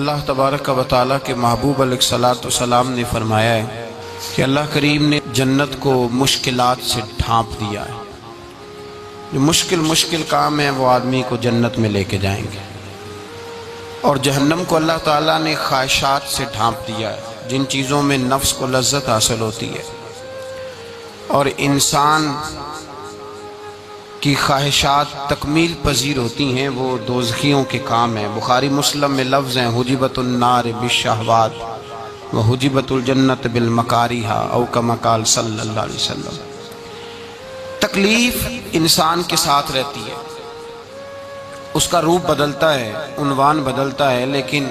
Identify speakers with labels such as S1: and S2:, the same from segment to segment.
S1: اللہ تبارک و تعالیٰ کے محبوب علیہ الصلوۃ والسلام نے فرمایا ہے کہ اللہ کریم نے جنت کو مشکلات سے ڈھانپ دیا ہے۔ جو مشکل کام ہیں وہ آدمی کو جنت میں لے کے جائیں گے، اور جہنم کو اللہ تعالیٰ نے خواہشات سے ڈھانپ دیا ہے، جن چیزوں میں نفس کو لذت حاصل ہوتی ہے اور انسان کی خواہشات تکمیل پذیر ہوتی ہیں، وہ دوزخیوں کے کام ہیں۔ بخاری مسلم میں لفظ ہیں حجبت النار بالشہوات وحجبت الجنت بالمکارہ، او کما قال صلی اللہ علیہ وسلم۔ تکلیف انسان کے ساتھ رہتی ہے، اس کا روپ بدلتا ہے، عنوان بدلتا ہے، لیکن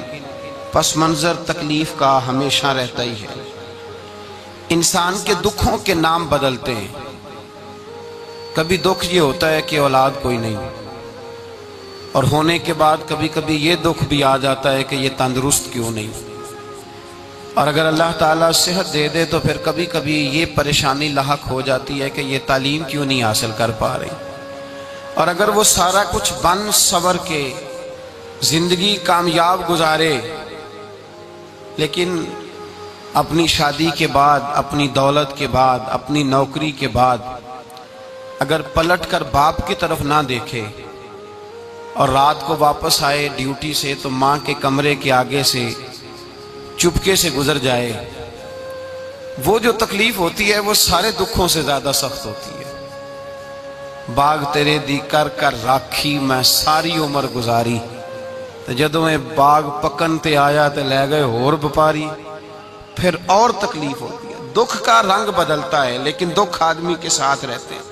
S1: پس منظر تکلیف کا ہمیشہ رہتا ہی ہے۔ انسان کے دکھوں کے نام بدلتے ہیں۔ کبھی دکھ یہ ہوتا ہے کہ اولاد کوئی نہیں، اور ہونے کے بعد کبھی کبھی یہ دکھ بھی آ جاتا ہے کہ یہ تندرست کیوں نہیں، اور اگر اللہ تعالیٰ صحت دے دے تو پھر کبھی کبھی یہ پریشانی لاحق ہو جاتی ہے کہ یہ تعلیم کیوں نہیں حاصل کر پا رہی۔ اور اگر وہ سارا کچھ بن سور کے زندگی کامیاب گزارے، لیکن اپنی شادی کے بعد، اپنی دولت کے بعد، اپنی نوکری کے بعد اگر پلٹ کر باپ کی طرف نہ دیکھے اور رات کو واپس آئے ڈیوٹی سے تو ماں کے کمرے کے آگے سے چپکے سے گزر جائے، وہ جو تکلیف ہوتی ہے وہ سارے دکھوں سے زیادہ سخت ہوتی ہے۔ باغ تیرے دی کر کر راکھی میں ساری عمر گزاری، تو جدوں میں باغ پکن تے آیا تے لے گئے اور بپاری، پھر اور تکلیف ہوتی ہے۔ دکھ کا رنگ بدلتا ہے، لیکن دکھ آدمی کے ساتھ رہتے ہیں۔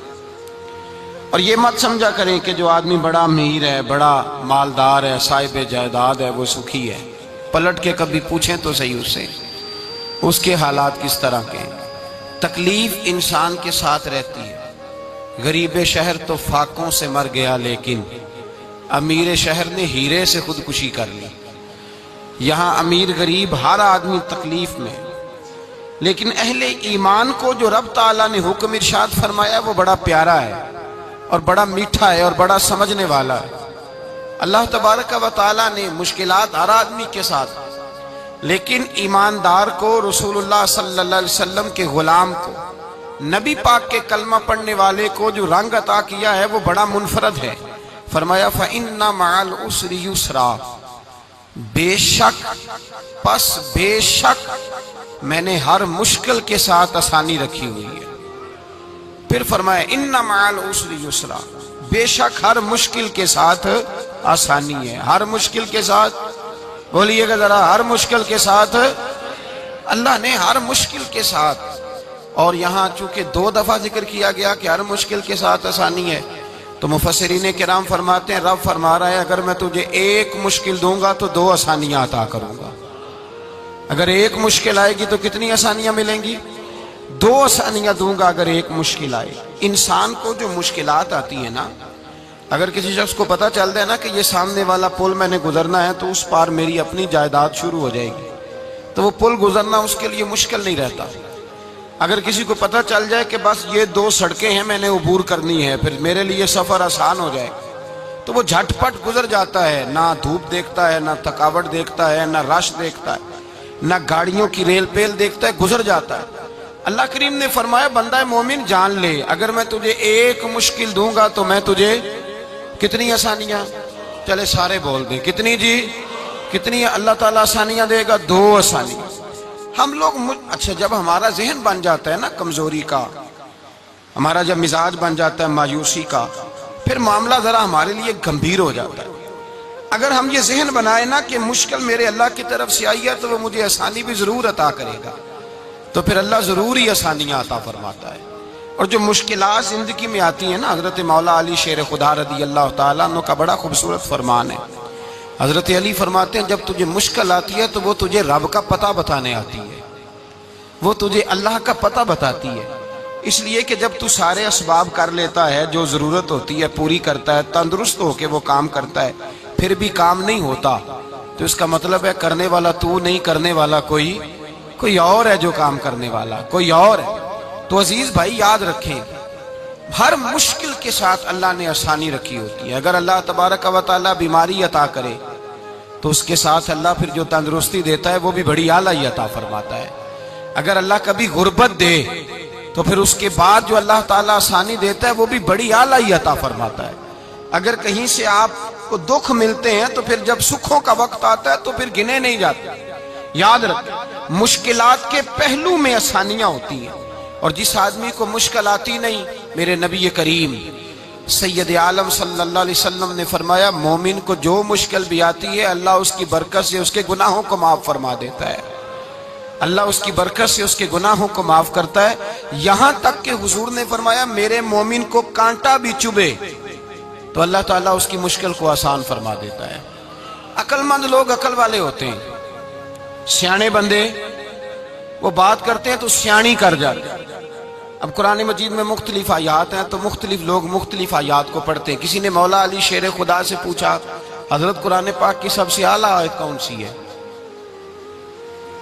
S1: اور یہ مت سمجھا کریں کہ جو آدمی بڑا امیر ہے، بڑا مالدار ہے، صاحب جائیداد ہے، وہ سکھی ہے۔ پلٹ کے کبھی پوچھیں تو صحیح اس سے، اس کے حالات کس طرح کے ہیں۔ تکلیف انسان کے ساتھ رہتی ہے۔ غریب شہر تو فاقوں سے مر گیا، لیکن امیر شہر نے ہیرے سے خودکشی کر لی۔ یہاں امیر غریب ہر آدمی تکلیف میں، لیکن اہل ایمان کو جو رب تعالیٰ نے حکم ارشاد فرمایا وہ بڑا پیارا ہے اور بڑا میٹھا ہے اور بڑا سمجھنے والا ہے۔ اللہ تبارک و تعالیٰ نے مشکلات ہر آدمی کے ساتھ، لیکن ایماندار کو، رسول اللہ صلی اللہ علیہ وسلم کے غلام کو، نبی پاک کے کلمہ پڑھنے والے کو جو رنگ عطا کیا ہے وہ بڑا منفرد ہے۔ فرمایا فَإِنَّ مَعَ الْعُسْرِ يُسْرًا، بے شک میں نے ہر مشکل کے ساتھ آسانی رکھی ہوئی ہے۔ پھر فرمایا اِنَّ مَعَ الْعُسْرِ يُسْرًا، بے شک ہر مشکل کے ساتھ آسانی ہے۔ ہر مشکل کے ساتھ، بولیے گا ذرا، ہر مشکل کے ساتھ، اللہ نے ہر مشکل کے ساتھ۔ اور یہاں چونکہ 2 دفعہ ذکر کیا گیا کہ ہر مشکل کے ساتھ آسانی ہے، تو مفسرین کرام فرماتے ہیں رب فرما رہا ہے اگر میں تجھے 1 مشکل دوں گا تو 2 آسانیاں عطا کروں گا۔ اگر 1 مشکل آئے گی تو کتنی آسانیاں ملیں گی؟ 2 آسانیاں دوں گا اگر 1 مشکل آئے۔ انسان کو جو مشکلات آتی ہیں نا، اگر کسی شخص کو پتہ چل جائے نا کہ یہ سامنے والا پل میں نے گزرنا ہے تو اس پار میری اپنی جائیداد شروع ہو جائے گی، تو وہ پل گزرنا اس کے لیے مشکل نہیں رہتا۔ اگر کسی کو پتہ چل جائے کہ بس یہ 2 سڑکیں ہیں میں نے عبور کرنی ہے، پھر میرے لیے سفر آسان ہو جائے، تو وہ جھٹ پٹ گزر جاتا ہے، نہ دھوپ دیکھتا ہے، نہ تھکاوٹ دیکھتا ہے، نہ رش دیکھتا ہے، نہ گاڑیوں کی ریل پیل دیکھتا ہے، گزر جاتا ہے۔ اللہ کریم نے فرمایا بندہ مومن جان لے اگر میں تجھے 1 مشکل دوں گا تو میں تجھے کتنی آسانیاں، چلے سارے بول دیں کتنی جی، کتنی اللہ تعالیٰ آسانیاں دے گا؟ 2 آسانیاں۔ ہم لوگ اچھا جب ہمارا ذہن بن جاتا ہے نا کمزوری کا، ہمارا جب مزاج بن جاتا ہے مایوسی کا، پھر معاملہ ذرا ہمارے لیے گمبھیر ہو جاتا ہے۔ اگر ہم یہ ذہن بنائے نا کہ مشکل میرے اللہ کی طرف سے آئی ہے تو وہ مجھے آسانی بھی ضرور عطا کرے گا، تو پھر اللہ ضرور ہی آسانیاں عطا فرماتا ہے۔ اور جو مشکلات زندگی میں آتی ہیں نا، حضرت مولا علی شیر خدا رضی اللہ تعالیٰ عنہ کا بڑا خوبصورت فرمان ہے۔ حضرت علی فرماتے ہیں جب تجھے مشکل آتی ہے تو وہ تجھے رب کا پتہ بتانے آتی ہے، وہ تجھے اللہ کا پتہ بتاتی ہے۔ اس لیے کہ جب تو سارے اسباب کر لیتا ہے، جو ضرورت ہوتی ہے پوری کرتا ہے، تندرست ہو کے وہ کام کرتا ہے، پھر بھی کام نہیں ہوتا، تو اس کا مطلب ہے کرنے والا تو نہیں، کرنے والا کوئی اور ہے، جو کام کرنے والا کوئی اور ہے۔ تو عزیز بھائی یاد رکھیں ہر مشکل کے ساتھ اللہ نے آسانی رکھی ہوتی ہے۔ اگر اللہ تبارک و تعالیٰ بیماری عطا کرے تو اس کے ساتھ اللہ پھر جو تندرستی دیتا ہے وہ بھی بڑی اعلیٰ ہی عطا فرماتا ہے۔ اگر اللہ کبھی غربت دے تو پھر اس کے بعد جو اللہ تعالیٰ آسانی دیتا ہے وہ بھی بڑی اعلیٰ ہی عطا فرماتا ہے۔ اگر کہیں سے آپ کو دکھ ملتے ہیں تو پھر جب سکھوں کا وقت آتا ہے تو پھر گنے نہیں جاتے۔ یاد رکھیں، مشکلات کے پہلو میں آسانیاں ہوتی ہیں، اور جس آدمی کو مشکل آتی نہیں، میرے نبی کریم سید عالم صلی اللہ علیہ وسلم نے فرمایا مومن کو جو مشکل بھی آتی ہے اللہ اس کی برکت سے اس کے گناہوں کو معاف فرما دیتا ہے۔ اللہ اس کی برکت سے اس کے گناہوں کو معاف کرتا ہے، یہاں تک کہ حضور نے فرمایا میرے مومن کو کانٹا بھی چبھے تو اللہ تعالیٰ اس کی مشکل کو آسان فرما دیتا ہے۔ عقل مند لوگ عقل والے ہوتے ہیں، سیانے بندے وہ بات کرتے ہیں تو سیانی کر جاتے ہیں۔ اب قرآن مجید میں مختلف آیات ہیں تو مختلف لوگ مختلف آیات کو پڑھتے ہیں۔ کسی نے مولا علی شیر خدا سے پوچھا حضرت قرآن پاک کی سب سے اعلیٰ آیت کون سی ہے؟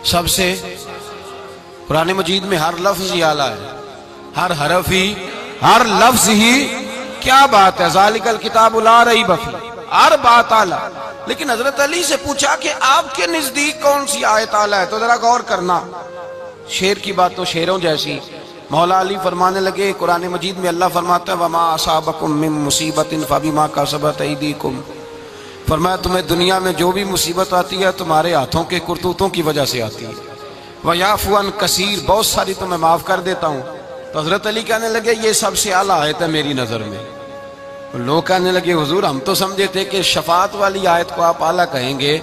S1: سب سے قرآن مجید میں ہر لفظ ہی اعلیٰ ہے، ہر حرف ہی، ہر لفظ ہی، کیا بات ہے، ذالک الکتاب لا ریب فیہ، ہر بات اعلیٰ۔ لیکن حضرت علی سے پوچھا کہ آپ کے نزدیک کون سی آیت اعلیٰ ہے تو ذرا غور کرنا، شیر کی بات تو شیروں جیسی۔ مولا علی فرمانے لگے قرآن مجید میں اللہ فرماتا ہے وَمَا أَصَابَكُم مِّن مُّصِيبَةٍ فَبِمَا كَسَبَتْ أَيْدِيكُمْ، فرمایا تمہیں دنیا میں جو بھی مصیبت آتی ہے تمہارے ہاتھوں کے کرتوتوں کی وجہ سے آتی ہے، وَيَعْفُو عَن كَثِيرٍ، بہت ساری تو میں معاف کر دیتا ہوں۔ تو حضرت علی کہنے لگے یہ سب سے اعلیٰ آیت ہے میری نظر میں۔ لوگ کہنے لگے حضور ہم تو سمجھے تھے کہ شفاعت والی آیت کو آپ اعلیٰ کہیں گے،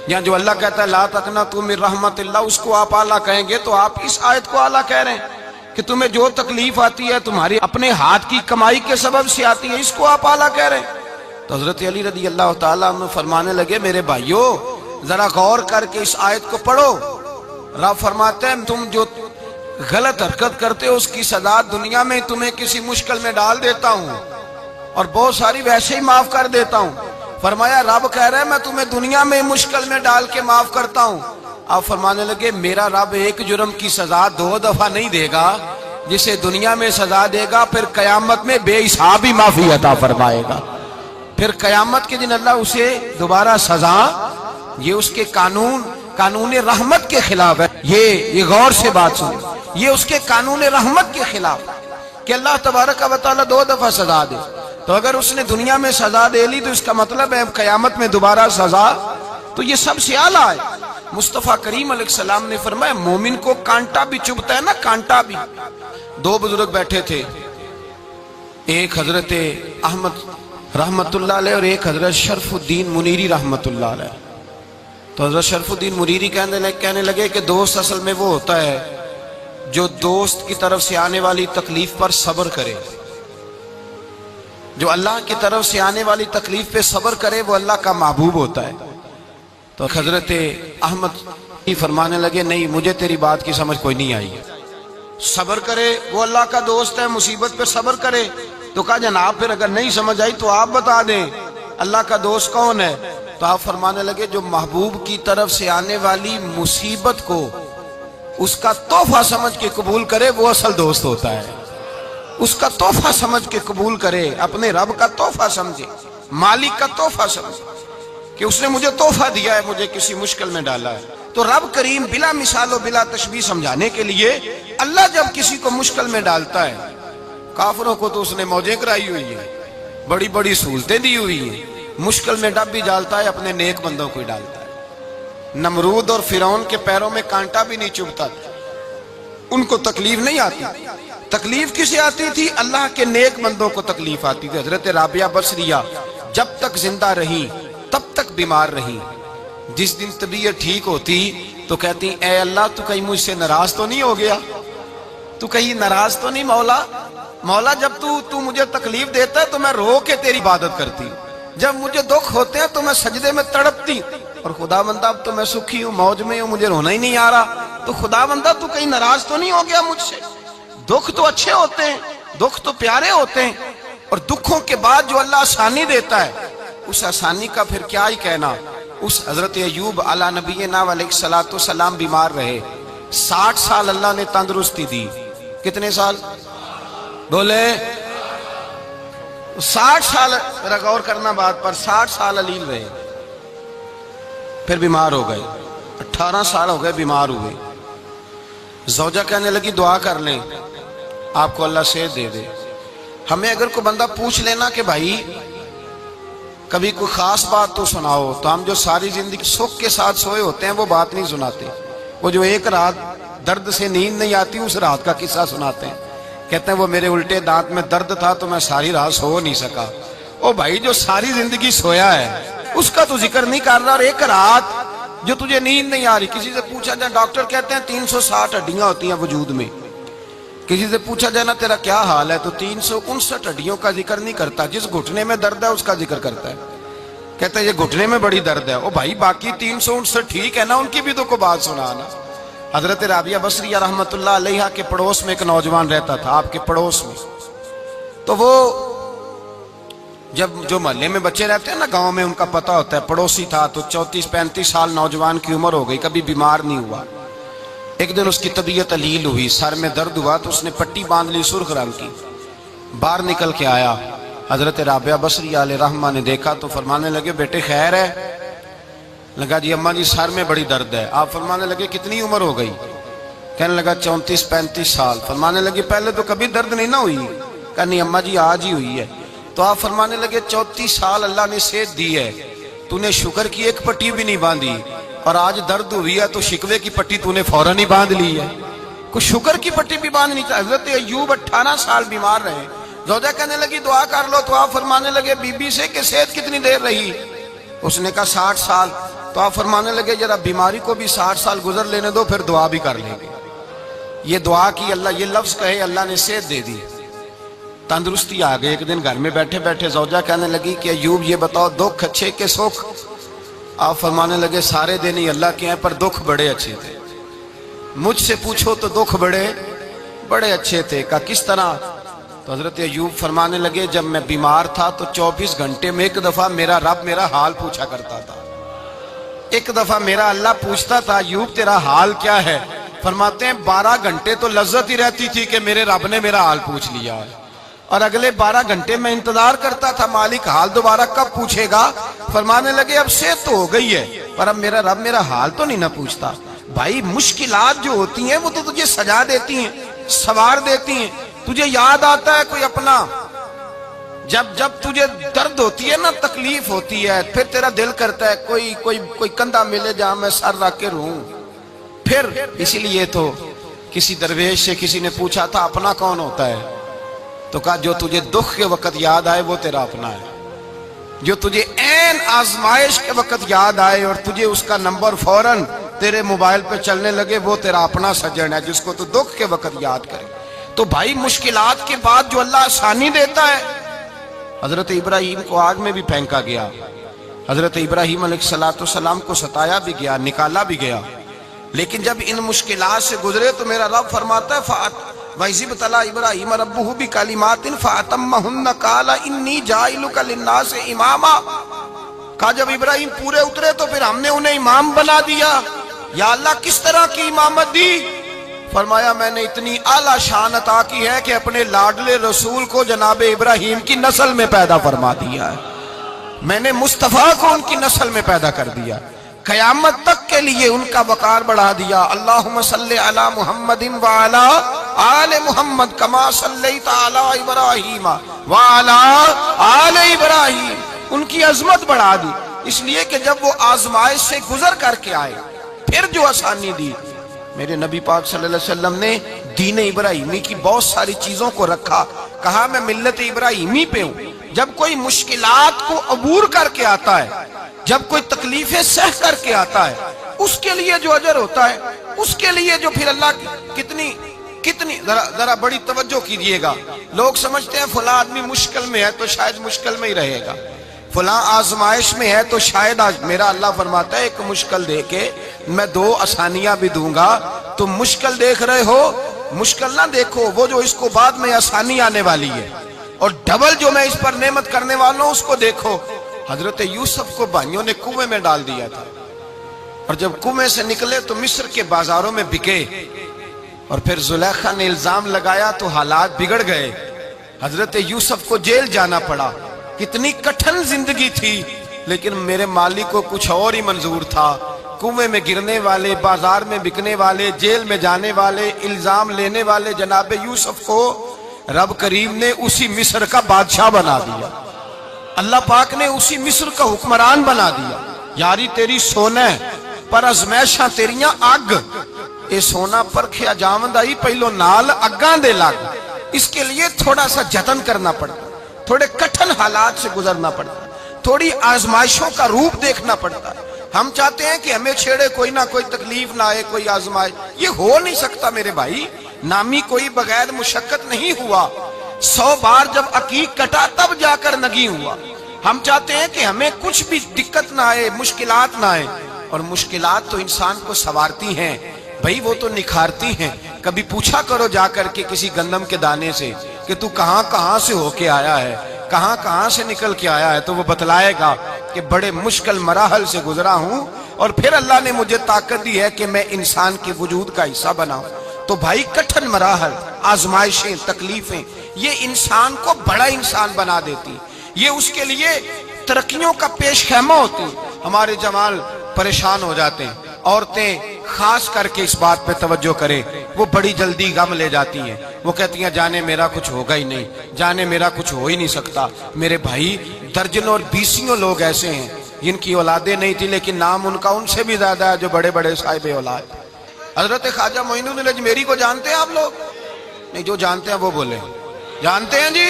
S1: یا جو اللہ کہتا ہے لا تقنطوا من رحمت اللہ اس کو آپ اعلیٰ کہیں گے، تو آپ اس آیت کو اعلیٰ کہہ رہے ہیں کہ تمہیں جو تکلیف آتی ہے تمہاری اپنے ہاتھ کی کمائی کے سبب سے آتی ہے، اس کو آپ اعلیٰ کہہ رہے ہیں۔ تو حضرت علی رضی اللہ تعالیٰ عنہ فرمانے لگے میرے بھائیو ذرا غور کر کے اس آیت کو پڑھو۔ رب فرماتے ہیں تم جو غلط حرکت کرتے ہو اس کی سزا دنیا میں تمہیں کسی مشکل میں ڈال دیتا ہوں اور بہت ساری ویسے ہی معاف کر دیتا ہوں۔ فرمایا رب کہہ رہے ہیں میں تمہیں دنیا میں مشکل میں ڈال کے معاف کرتا ہوں۔ آپ فرمانے لگے میرا رب ایک جرم کی سزا 2 دفعہ نہیں دے گا، جسے دنیا میں سزا دے گا پھر قیامت میں بے حساب ہی معافی عطا فرمائے گا۔ پھر قیامت کے دن اللہ اسے دوبارہ سزا، یہ اس کے قانون رحمت کے خلاف ہے۔ یہ غور سے بات سنیں، یہ اس کے قانون رحمت کے خلاف کہ اللہ تبارک و تعالیٰ 2 دفعہ سزا دے۔ تو اگر اس نے دنیا میں سزا دے لی تو اس کا مطلب ہے قیامت میں دوبارہ سزا، تو یہ سب سے اعلیٰ ہے۔ مصطفیٰ کریم علیہ السلام نے فرمایا مومن کو کانٹا بھی چبھتا ہے نا، کانٹا بھی۔ 2 بزرگ بیٹھے تھے، ایک حضرت احمد رحمت اللہ علیہ اور ایک حضرت شرف الدین منیری رحمت اللہ علیہ۔ تو حضرت شرف الدین منیری کہنے لگے کہ دوست اصل میں وہ ہوتا ہے جو دوست کی طرف سے آنے والی تکلیف پر صبر کرے، جو اللہ کی طرف سے آنے والی تکلیف پہ صبر کرے وہ اللہ کا محبوب ہوتا ہے۔ تو حضرت احمد فرمانے لگے نہیں مجھے تیری بات کی سمجھ کوئی نہیں آئی، صبر کرے وہ اللہ کا دوست ہے، مصیبت پہ صبر کرے۔ تو کہا جناب پھر اگر نہیں سمجھ آئی تو آپ بتا دیں اللہ کا دوست کون ہے؟ تو آپ فرمانے لگے جو محبوب کی طرف سے آنے والی مصیبت کو اس کا تحفہ سمجھ کے قبول کرے وہ اصل دوست ہوتا ہے۔ اس کا تحفہ سمجھ کے قبول کرے، اپنے رب کا تحفہ سمجھے، مالک کا تحفہ سمجھے کہ اس نے مجھے تحفہ دیا ہے، مجھے کسی مشکل میں ڈالا ہے۔ تو رب کریم بلا مثال و بلا تشبیہ سمجھانے کے لیے اللہ جب کسی کو مشکل میں ڈالتا ہے، کافروں کو تو اس نے موجیں کرائی ہوئی ہیں، بڑی بڑی سہولتیں دی ہوئی ہیں، مشکل میں ڈب بھی ڈالتا ہے، اپنے نیک بندوں کو ہی ڈالتا ہے۔ نمرود اور فرعون کے پیروں میں کانٹا بھی نہیں چبھتا تھا، ان کو تکلیف نہیں آتی۔ تکلیف کسے آتی تھی؟ اللہ کے نیک بندوں کو تکلیف آتی تھی۔ حضرت رابعہ بصریہ جب تک زندہ رہی تب تک بیمار رہی، جس دن طبیعت ٹھیک ہوتی تو کہتی اے اللہ تو کہیں مجھ سے ناراض تو نہیں ہو گیا، تو کہیں ناراض تو نہیں مولا جب تو مجھے تکلیف دیتا ہے تو میں رو کے تیری عبادت کرتی ہوں، جب مجھے دکھ ہوتے ہیں تو میں سجدے میں تڑپتی ہوں، اور خدا بندہ اب تو میں سکھی ہوں، موج میں ہوں، مجھے رونا ہی نہیں آ رہا، تو خدا بندہ تو کہیں ناراض تو نہیں ہو گیا مجھ سے؟ دکھ تو اچھے ہوتے ہیں، دکھ تو پیارے ہوتے ہیں، اور دکھوں کے بعد جو اللہ آسانی دیتا ہے اس آسانی کا پھر کیا ہی کہنا۔ اس حضرت ایوب علی نبینا علیہ الصلوۃ والسلام بیمار رہے، 60 سال اللہ نے تندرستی دی۔ کتنے سال بولے؟ 60 سال، غور کرنا بات پر، 60 سال علیل رہے۔ پھر بیمار ہو گئے، 18 سال ہو گئے بیمار ہوئے۔ زوجہ کہنے لگی دعا کر لیں آپ کو اللہ صحت دے دے۔ ہمیں اگر کوئی بندہ پوچھ لینا کہ بھائی کبھی کوئی خاص بات تو سناؤ، تو ہم جو ساری زندگی سکھ کے ساتھ سوئے ہوتے ہیں وہ بات نہیں سناتے، وہ جو ایک رات درد سے نیند نہیں آتی اس رات کا قصہ سناتے ہیں، کہتے ہیں وہ میرے الٹے دانت میں درد تھا تو میں ساری رات سو نہیں سکا۔ او بھائی جو ساری زندگی سویا ہے اس کا تو ذکر نہیں کر رہا، اور ایک رات جو تجھے نیند نہیں آ رہی۔ کسی سے پوچھا جائے، ڈاکٹر کہتے ہیں 360 ہڈیاں ہوتی ہیں وجود میں، کسی سے پوچھا جائے نا تیرا کیا حال ہے تو 359 ہڈیوں کا ذکر نہیں کرتا، جس گھٹنے میں درد ہے اس کا ذکر کرتا ہے، کہتا ہے یہ گھٹنے میں بڑی درد ہے۔ او بھائی باقی 359 ٹھیک ہے نا، ان کی بھی تو کوئی بات سنانا۔ حضرت رابعہ بصریہ رحمت اللہ علیہا کے پڑوس میں ایک نوجوان رہتا تھا، آپ کے پڑوس میں، تو وہ جب جو محلے میں بچے رہتے ہیں نا گاؤں میں، ان کا پتہ ہوتا ہے، پڑوسی تھا تو 34-35 سال نوجوان کی عمر ہو گئی، کبھی بیمار نہیں ہوا۔ ایک دن اس کی طبیعت علیل ہوئی، سر میں درد ہوا تو اس نے پٹی باندھ لی سرخ رنگ کی، باہر نکل کے آیا، حضرت رابعہ بصریہ علیہ رحمہ نے دیکھا تو فرمانے لگے بیٹے خیر ہے؟ لگا جی اماں جی سر میں بڑی درد ہے۔ آپ فرمانے لگے کتنی عمر ہو گئی؟ کہنے لگا 34-35 سال۔ فرمانے لگے پہلے تو کبھی درد نہیں نہ ہوئی؟ کہا نہیں اماں جی آج ہی ہوئی ہے۔ تو آپ فرمانے لگے 34 سال اللہ نے صحت دی ہے، تو نے شکر کی ایک پٹی بھی نہیں باندھی، اور آج درد ہوئی ہے تو شکوے کی پٹی تو نے فوراً ہی باندھ لی ہے، کوئی شکر کی پٹی بھی باندھنی چاہیے۔ حضرت ایوب 18 سال بیمار رہے، زوجہ کہنے لگی دعا کر لو، تو آپ فرمانے لگے بی بی سے کہ صحت کتنی دیر رہی؟ اس نے کہا 60 سال۔ تو آپ فرمانے لگے ذرا بیماری کو بھی 60 سال گزر لینے دو پھر دعا بھی کر لیں گے۔ یہ دعا کی، اللہ یہ لفظ کہے اللہ نے صحت دے دی، تندرستی آ گئی۔ ایک دن گھر میں بیٹھے بیٹھے زوجہ کہنے لگی کہ ایوب یہ بتاؤ دکھ اچھے کہ سکھ؟ آپ فرمانے لگے سارے دن ہی اللہ کے ہیں پر دکھ بڑے اچھے تھے، مجھ سے پوچھو تو دکھ بڑے اچھے تھے۔ کہا کس طرح؟ تو حضرت ایوب فرمانے لگے جب میں بیمار تھا تو 24 گھنٹے میں ایک دفعہ میرا رب میرا حال پوچھا کرتا تھا، ایک دفعہ میرا اللہ پوچھتا تھا ایوب تیرا حال کیا ہے؟ فرماتے ہیں 12 گھنٹے تو لذت ہی رہتی تھی کہ میرے رب نے میرا حال پوچھ لیا، اور اگلے 12 گھنٹے میں انتظار کرتا تھا مالک حال دوبارہ کب پوچھے گا۔ فرمانے لگے اب صحت تو ہو گئی ہے پر اب میرا رب میرا حال تو نہیں نہ پوچھتا۔ بھائی مشکلات جو ہوتی ہیں وہ تو تجھے سجا دیتی ہیں، سوار دیتی ہیں، تجھے یاد آتا ہے کوئی اپنا، جب تجھے درد ہوتی ہے نا، تکلیف ہوتی ہے، پھر تیرا دل کرتا ہے کوئی کندھا ملے جہاں میں سر رکھ کے رہوں۔ پھر اسی لیے تو کسی درویش سے کسی نے پوچھا تھا اپنا کون ہوتا ہے؟ تو کہا جو تجھے دکھ کے وقت یاد آئے وہ تیرا اپنا ہے، جو تجھے عین آزمائش کے وقت یاد آئے اور تجھے اس کا نمبر فوراً تیرے موبائل پہ چلنے لگے وہ تیرا اپنا سجن ہے، جس کو تو دکھ کے وقت یاد کرے۔ تو بھائی مشکلات کے بعد جو اللہ آسانی دیتا ہے، حضرت ابراہیم کو آگ میں بھی پھینکا گیا، حضرت ابراہیم علیہ السلام کو ستایا بھی گیا، نکالا بھی گیا، لیکن جب ان مشکلات سے گزرے تو میرا رب فرماتا ہے وَإِذِ ابْتَلَىٰ إِبْرَاهِيمَ رَبُّهُ بِكَلِمَاتٍ فَأَتَمَّهُنَّ قَالَ إِنِّي جَاعِلُكَ لِلنَّاسِ إِمَامًا۔ کہا جب ابراہیم پورے اترے تو پھر ہم نے انہیں امام بنا دیا۔ یا اللہ کس طرح کی امامت دی؟ فرمایا میں نے اتنی اعلیٰ شان عطا کی ہے کہ اپنے لاڈلے رسول کو جناب ابراہیم کی نسل میں پیدا فرما دیا ہے، میں نے مصطفیٰ کو ان کی نسل میں پیدا کر دیا، قیامت تک کے لیے ان کا وقار بڑھا دیا۔ اللہم صلی علی محمد وعلی آل محمد کما صلیت علی ابراہیم وعلی آل ابراہیم، ان کی عظمت بڑھا دی، اس لیے کہ جب وہ آزمائش سے گزر کر کے آئے پھر جو آسانی دی۔ میرے نبی پاک صلی اللہ علیہ وسلم نے دین ابراہیمی کی بہت ساری چیزوں کو رکھا، کہا میں ملت ابراہیمی پہ ہوں۔ جب کوئی مشکلات کو عبور کر کے آتا ہے، جب کوئی تکلیفیں سہ کر کے آتا ہے، اس کے لیے جو اجر ہوتا ہے، اس کے لیے جو پھر اللہ کتنی ذرا بڑی توجہ کیجئے گا۔ لوگ سمجھتے ہیں فلاں آدمی مشکل میں ہے تو شاید مشکل میں ہی رہے گا، فلاں آزمائش میں ہے تو شاید میرا اللہ فرماتا ہے ایک مشکل دے کے میں 2 آسانیاں بھی دوں گا۔ تم مشکل دیکھ رہے ہو، مشکل نہ دیکھو، وہ جو اس کو بعد میں آسانی آنے والی ہے، اور ڈبل جو میں اس پر نعمت کرنے والا ہوں اس کو دیکھو۔ حضرت یوسف کو بھائیوں نے کنویں میں ڈال دیا تھا، اور جب کنویں سے نکلے تو مصر کے بازاروں میں بکے، اور پھر زلیخا نے الزام لگایا تو حالات بگڑ گئے، حضرت یوسف کو جیل جانا پڑا۔ کتنی کٹھن زندگی تھی، لیکن میرے مالک کو کچھ اور ہی منظور تھا۔ کنویں میں گرنے والے، بازار میں بکنے والے، جیل میں جانے والے، الزام لینے والے جناب یوسف کو رب کریم نے اسی مصر کا بادشاہ بنا دیا، اللہ پاک نے اسی مصر کا حکمران بنا دیا۔ یاری تیری سونا ہے پر ازمیشاں تیریاں اگ، اے سونا پرکھیا جاوند آئی پہلو نال اگاں دے لگ، اس کے لیے تھوڑا سا جتن کرنا پڑتا، تھوڑے کٹھن حالات سے گزرنا پڑتا، تھوڑی آزمائشوں کا روپ دیکھنا پڑتا ہے۔ ہم چاہتے ہیں کہ ہمیں چھیڑے کوئی نہ کوئی تکلیف نہ آئے، کوئی آزمائش، یہ ہو نہیں سکتا میرے بھائی۔ نامی کوئی بغیر مشقت نہیں ہوا، 100 بار جب عقیق کٹا تب جا کر نگی ہوا۔ ہم چاہتے ہیں کہ ہمیں کچھ بھی دقت نہ آئے، مشکلات نہ آئے، اور مشکلات تو انسان کو سنوارتی ہیں بھائی، وہ تو نکھارتی ہیں۔ کبھی پوچھا کرو جا کر کے کسی گندم کے دانے سے کہ تو کہاں کہاں سے ہو کے آیا ہے، کہاں کہاں سے نکل کے آیا ہے، تو وہ بتلائے گا کہ بڑے مشکل مراحل سے گزرا ہوں، اور پھر اللہ نے مجھے طاقت دی ہے کہ میں انسان کے وجود کا حصہ بناؤں۔ تو بھائی کٹھن مراحل، آزمائشیں، تکلیفیں، یہ انسان کو بڑا انسان بنا دیتی، یہ اس کے لیے ترقیوں کا پیش خیمہ ہوتی۔ ہمارے جمال پریشان ہو جاتے ہیں، عورتیں خاص کر کے اس بات پہ توجہ کرے، وہ بڑی جلدی غم لے جاتی ہیں، وہ کہتی ہیں جانے میرا کچھ ہوگا ہی نہیں، جانے میرا کچھ ہو ہی نہیں سکتا۔ میرے بھائی درجنوں اور بیسیوں لوگ ایسے ہیں جن کی اولادیں نہیں تھی لیکن نام ان کا ان سے بھی زیادہ ہے جو بڑے بڑے صاحب اولاد۔ حضرت خواجہ معین الدین اجمیری کو جانتے ہیں آپ لوگ؟ نہیں، جو جانتے ہیں وہ بولے جانتے ہیں جی؟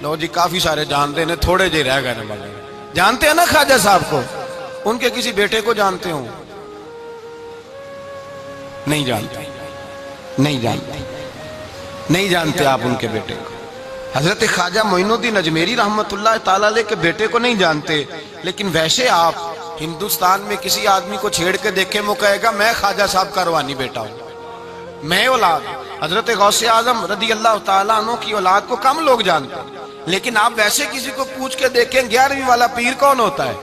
S1: لو جی کافی سارے جانتے ہیں، تھوڑے جی رہ گئے نا، جانتے ہیں نا خواجہ صاحب کو؟ ان کے کسی بیٹے کو جانتے ہوں؟ نہیں جانتے، نہیں جانتے، نہیں جانتے آپ ان کے بیٹے کو۔ حضرت خواجہ معین الدین اجمیری رحمت اللہ تعالیٰ علیہ کے بیٹے کو نہیں جانتے، لیکن ویسے آپ ہندوستان میں کسی آدمی کو چھیڑ کے دیکھیں وہ کہے گا میں خواجہ صاحب کا روحانی بیٹا ہوں، میں اولاد۔ حضرت غوث اعظم رضی اللہ تعالیٰ عنہ کی اولاد کو کم لوگ جانتے ہیں، لیکن آپ ویسے کسی کو پوچھ کے دیکھیں 11ویں والا پیر کون ہوتا ہے،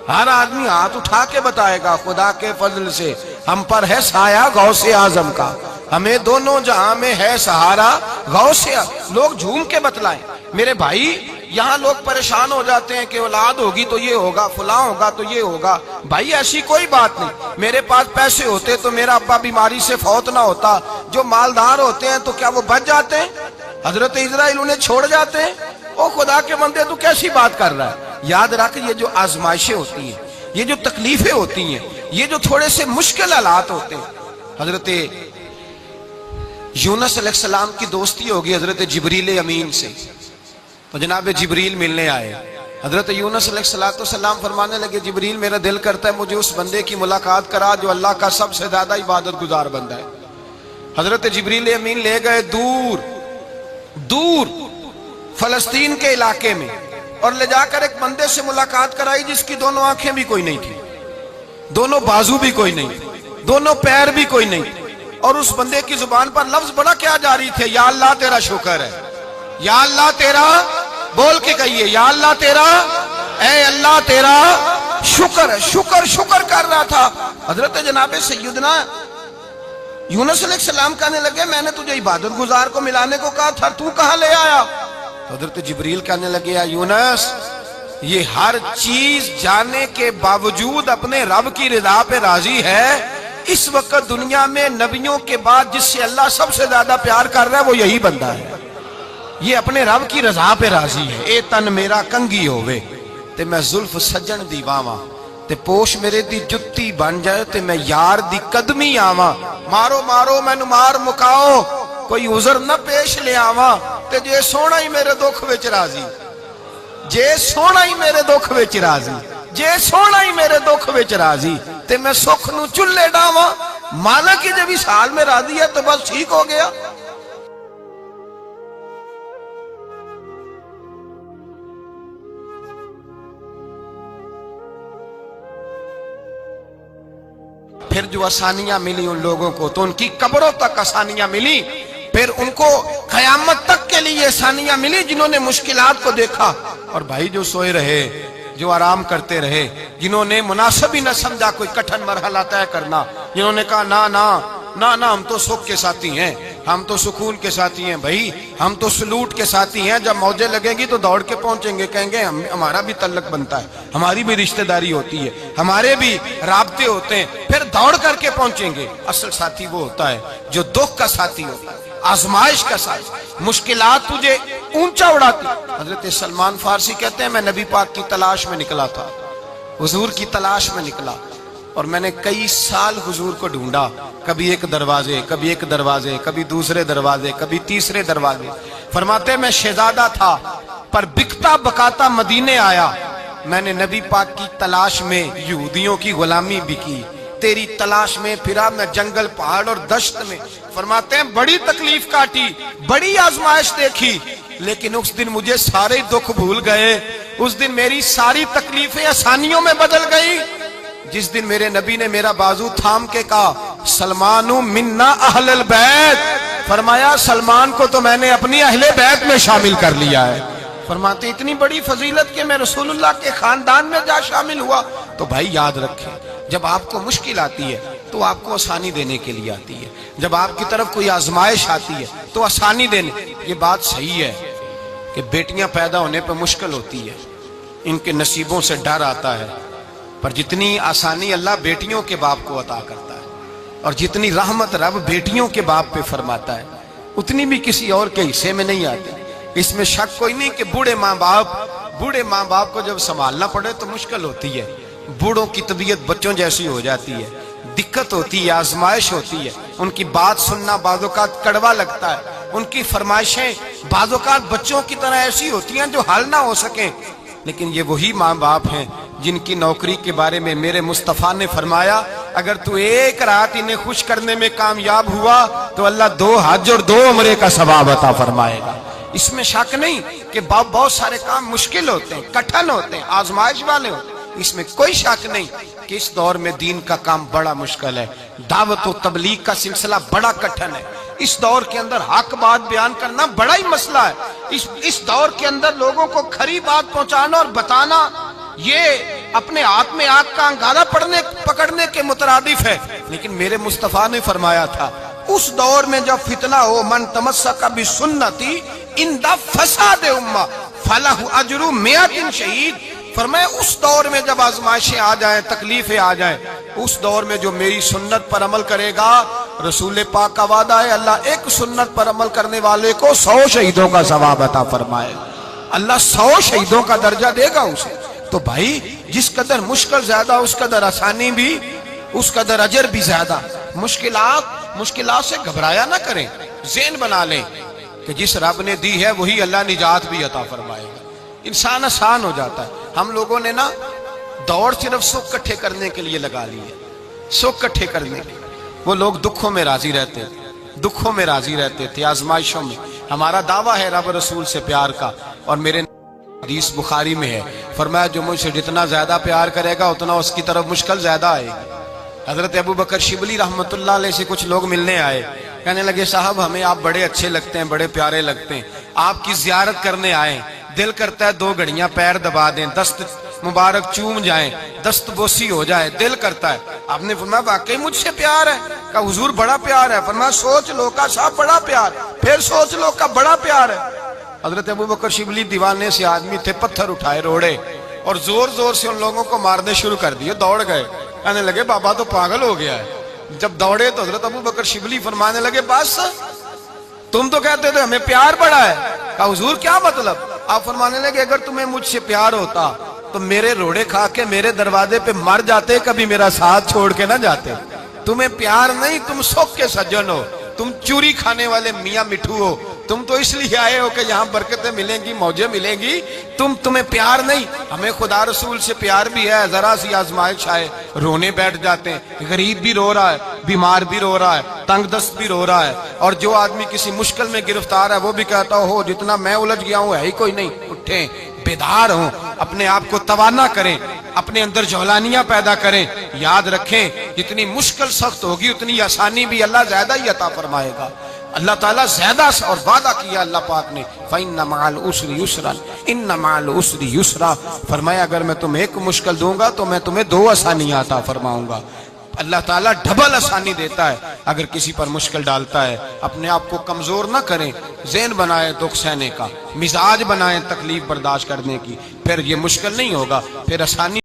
S1: ہر آدمی ہاتھ اٹھا کے بتائے گا خدا کے فضل سے ہم پر ہے سایہ غوث اعظم کا، ہمیں دونوں جہاں میں ہے سہارا غوث اعظم۔ لوگ جھوم کے بتلائیں میرے بھائی۔ یہاں لوگ پریشان ہو جاتے ہیں کہ اولاد ہوگی تو یہ ہوگا، فلاں ہوگا تو یہ ہوگا۔ بھائی ایسی کوئی بات نہیں، میرے پاس پیسے ہوتے تو میرا ابا بیماری سے فوت نہ ہوتا۔ جو مالدار ہوتے ہیں تو کیا وہ بچ جاتے ہیں؟ حضرت اسرائیل انہیں چھوڑ جاتے ہیں؟ او خدا کے بندے تو کیسی بات کر رہا ہے؟ یاد رکھ، یہ جو آزمائشیں ہوتی ہیں، یہ جو تکلیفیں ہوتی ہیں، یہ جو تھوڑے سے مشکل حالات ہوتے ہیں۔ حضرت یونس علیہ السلام کی دوستی ہوگی حضرت جبریل امین سے، تو جناب جبریل ملنے آئے۔ حضرت یونس علیہ السلام فرمانے لگے جبریل میرا دل کرتا ہے مجھے اس بندے کی ملاقات کرا جو اللہ کا سب سے زیادہ عبادت گزار بندہ ہے۔ حضرت جبریل امین لے گئے دور دور فلسطین کے علاقے میں، اور لے جا کر ایک بندے سے ملاقات کرائی جس کی دونوں آنکھیں بھی کوئی نہیں تھی، دونوں بازو بھی کوئی نہیں تھی، دونوں پیر بھی کوئی نہیں تھی، اور اس بندے کی زبان پر لفظ بڑا کیا جاری تھے، یا اللہ تیرا شکر ہے، یا اللہ تیرا، بول کے کہیے یا اللہ تیرا، اے اللہ تیرا شکر ہے۔ شکر شکر کر رہا تھا۔ حضرت جناب سیدنا یونس علیہ السلام کہنے لگے میں نے تجھے عبادت گزار کو ملانے کو کہا تھا، تو کہاں لے آیا؟ حضرت جبریل کہنے لگے یا یونس، یہ ہر چیز جانے کے باوجود اپنے رب کی رضا پہ راضی ہے۔ اس وقت دنیا میں نبیوں کے بعد جس سے اللہ سب سے زیادہ پیار کر رہا ہے وہ یہی بندہ ہے، یہ اپنے رب کی رضا پہ راضی ہے۔ اے تن میرا کنگی ہوئے تے میں زلف سجن دی واواں، تے پوش میرے دی جتی بن جائے تے میں یار دی قدمی آواں، مارو مارو مینو مار مکاؤ کوئی عذر نہ پیش لے آواں، تے جے سونا ہی میرے دکھ وچ راضی، جے سونا ہی میرے دکھ وچ راضی، جے سونا ہی میرے دکھ وچ راضی تے میں سکھ نو چلے ڈاواں، مالک کی جب اس حال میں راضی ہے تو بس ٹھیک ہو گیا۔ پھر جو آسانیاں ملی ان لوگوں کو تو ان کی قبروں تک آسانیاں ملی، پھر ان کو قیامت تک کے لیے آسانیاں ملی جنہوں نے مشکلات کو دیکھا۔ اور بھائی جو سوئے رہے، جو آرام کرتے رہے، جنہوں نے مناسب ہی نہ سمجھا کوئی کٹھن مرحلہ طے کرنا، جنہوں نے کہا نا نا نا نا ہم تو سکھ کے ساتھی ہیں، ہم تو سکون کے ساتھی ہیں بھائی، ہم تو سلوٹ کے ساتھی ہیں، جب موجیں لگیں گی تو دوڑ کے پہنچیں گے، کہیں گے ہمارا بھی تعلق بنتا ہے، ہماری بھی رشتہ داری ہوتی ہے، ہمارے بھی رابطے ہوتے ہیں، پھر دوڑ کر کے پہنچیں گے۔ اصل ساتھی وہ ہوتا ہے جو دکھ کا ساتھی ہوتا ہے، آزمائش کا ساتھی، مشکلات تجھے اونچا اڑاتی۔ حضرت سلمان فارسی کہتے ہیں میں نبی پاک کی تلاش میں نکلا تھا، حضور کی تلاش میں نکلا، اور میں نے کئی سال حضور کو ڈھونڈا، کبھی ایک دروازے، کبھی ایک دروازے، کبھی دوسرے دروازے، کبھی تیسرے دروازے۔ فرماتے میں شہزادہ تھا پر بکتا بکاتا مدینے آیا، میں نے نبی پاک کی تلاش میں یہودیوں کی غلامی بھی کی، تیری تلاش میں پھرا میں جنگل پہاڑ اور دشت میں۔ فرماتے ہیں بڑی تکلیف کاٹی، بڑی آزمائش دیکھی، لیکن اس دن مجھے سارے دکھ بھول گئے، اس دن میری ساری تکلیفیں آسانیوں میں بدل گئی، جس دن میرے نبی نے میرا بازو تھام کے کہا سلمان منا اہل البیت، فرمایا سلمان کو تو میں نے اپنی اہل بیت میں شامل کر لیا ہے۔ فرماتے اتنی بڑی فضیلت کہ میں رسول اللہ کے خاندان میں جا شامل ہوا۔ تو بھائی یاد رکھیں، جب آپ کو مشکل آتی ہے تو آپ کو آسانی دینے کے لیے آتی ہے، جب آپ کی طرف کوئی آزمائش آتی ہے تو آسانی دینے۔ یہ بات صحیح ہے کہ بیٹیاں پیدا ہونے پہ مشکل ہوتی ہے، ان کے نصیبوں سے ڈر آتا ہے، پر جتنی آسانی اللہ بیٹیوں کے باپ کو عطا کرتا ہے اور جتنی رحمت رب بیٹیوں کے باپ پہ فرماتا ہے اتنی بھی کسی اور کے حصے میں نہیں آتی۔ اس میں شک کوئی نہیں کہ بوڑھے ماں باپ کو جب سنبھالنا پڑے تو مشکل ہوتی ہے، بوڑھوں کی طبیعت بچوں جیسی ہو جاتی ہے، دقت ہوتی ہے، آزمائش ہوتی ہے، ان کی بات سننا بعض اوقات کڑوا لگتا ہے، ان کی فرمائشیں بعض اوقات بچوں کی طرح ایسی ہوتی ہیں جو حل نہ ہو سکیں، لیکن یہ وہی ماں باپ ہیں جن کی نوکری کے بارے میں میرے مصطفیٰ نے فرمایا اگر تو ایک رات انہیں خوش کرنے میں کامیاب ہوا تو اللہ 2 حج اور 2 عمرے کا ثواب عطا فرمائے گا۔ اس میں شک نہیں کہ بہت سارے کام مشکل ہوتے ہیں، کٹھن ہوتے ہیں، آزمائش والے ہوتے ہیں، اس میں کوئی شک نہیں کہ اس دور میں دین کا کام بڑا مشکل ہے، دعوت و تبلیغ کا سلسلہ بڑا کٹھن ہے، اس دور کے اندر حق بات بیان کرنا بڑا ہی مسئلہ ہے، اس دور کے اندر لوگوں کو کھری بات پہنچانا اور بتانا یہ اپنے ہاتھ میں آگ کا انگارہ پکڑنے کے مترادف ہے۔ لیکن میرے مصطفیٰ نے فرمایا تھا اس دور میں جب فتنہ ہو من تمسک بسنتی اند فساد امہ فلہ اجر 100 شہید، فرمایا اس دور میں جب آزمائشیں آ جائیں، تکلیفیں آ جائیں، اس دور میں جو میری سنت پر عمل کرے گا، رسول پاک کا وعدہ ہے اللہ ایک سنت پر عمل کرنے والے کو 100 شہیدوں کا ثواب عطا فرمائے گا، اللہ 100 شہیدوں کا درجہ دے گا اسے۔ تو بھائی جس قدر مشکل زیادہ اس قدر آسانی بھی، اس قدر اجر بھی زیادہ۔ مشکلات سے گھبرایا نہ کریں، ذہن بنا لیں کہ جس رب نے دی ہے وہی اللہ نجات بھی عطا فرمائے گا، انسان آسان ہو جاتا ہے۔ ہم لوگوں نے نا دوڑ صرف سکھ کٹھے کرنے کے لیے لگا لی ہے، سکھ کٹھے کرنے کے۔ وہ لوگ دکھوں میں راضی رہتے تھے، آزمائشوں میں۔ ہمارا دعویٰ ہے رب رسول سے پیار کا، اور میرے حدیث بخاری میں ہے فرمایا جو مجھ سے جتنا زیادہ پیار کرے گا اتنا اس کی طرف مشکل زیادہ آئے گی۔ حضرت ابو بکر شبلی رحمت اللہ علیہ سے کچھ لوگ ملنے آئے، کہنے لگے صاحب ہمیں آپ بڑے اچھے لگتے ہیں، بڑے پیارے لگتے ہیں، آپ کی زیارت کرنے آئے، دل کرتا ہے 2 گھڑیاں پیر دبا دیں، دست مبارک چوم جائیں، دست بوسی ہو جائے، دل کرتا ہے۔ آپ نے فرمایا واقعی مجھ سے پیار ہے؟ کہا حضور بڑا پیار ہے۔ فرمایا سوچ لو کا صاحب بڑا پیار، پھر سوچ لو کا بڑا پیار ہے۔ حضرت ابو بکر شبلی دیوانے سے آدمی تھے، پتھر اٹھائے روڑے اور زور سے ان لوگوں کو مارنے شروع کر دیے، دوڑ گئے، کہنے لگے بابا تو پاگل ہو گیا ہے۔ جب دوڑے تو حضرت ابو بکر شبلی فرمانے لگے بس تم تو کہتے تھے ہمیں پیار بڑا ہے۔ کہا حضور کیا مطلب؟ آپ فرمانے لگے اگر تمہیں مجھ سے پیار ہوتا تو میرے روڑے کھا کے میرے دروازے پہ مر جاتے، کبھی میرا ساتھ چھوڑ کے نہ جاتے۔ تمہیں پیار نہیں، تم سکھ کے سجن ہو، تم چوری کھانے والے میاں مٹھو ہو، تم تو اس لیے آئے ہو کہ یہاں برکتیں ملیں گی، موجیں ملیں گی، تمہیں پیار نہیں۔ ہمیں خدا رسول سے پیار بھی ہے، ذرا سی آزمائش آئے رونے بیٹھ جاتے ہیں، غریب بھی رو رہا ہے، بیمار بھی رو رہا ہے، تنگ دست بھی رو رہا ہے، اور جو آدمی کسی مشکل میں گرفتار ہے وہ بھی کہتا ہو جتنا میں الجھ گیا ہوں ہے ہی کوئی نہیں۔ اٹھیں، بیدار ہوں، اپنے آپ کو توانا کریں، اپنے اندر جولانیاں پیدا کریں۔ یاد رکھیں جتنی مشکل سخت ہوگی اتنی آسانی بھی اللہ زیادہ ہی عطا فرمائے گا۔ اللہ تعالیٰ زیادہ اور وعدہ کیا اللہ پاک نے فَإِنَّ مَعَ الْعُسْرِ يُسْرًا إِنَّ مَعَ الْعُسْرِ يُسْرًا، فرمایا اگر میں تمہیں ایک مشکل دوں گا تو میں تمہیں 2 آسانیاں عطا فرماؤں گا۔ اللہ تعالیٰ ڈبل آسانی دیتا ہے اگر کسی پر مشکل ڈالتا ہے۔ اپنے آپ کو کمزور نہ کریں، ذہن بنائیں دکھ سہنے کا، مزاج بنائیں تکلیف برداشت کرنے کی، پھر یہ مشکل نہیں ہوگا، پھر آسانی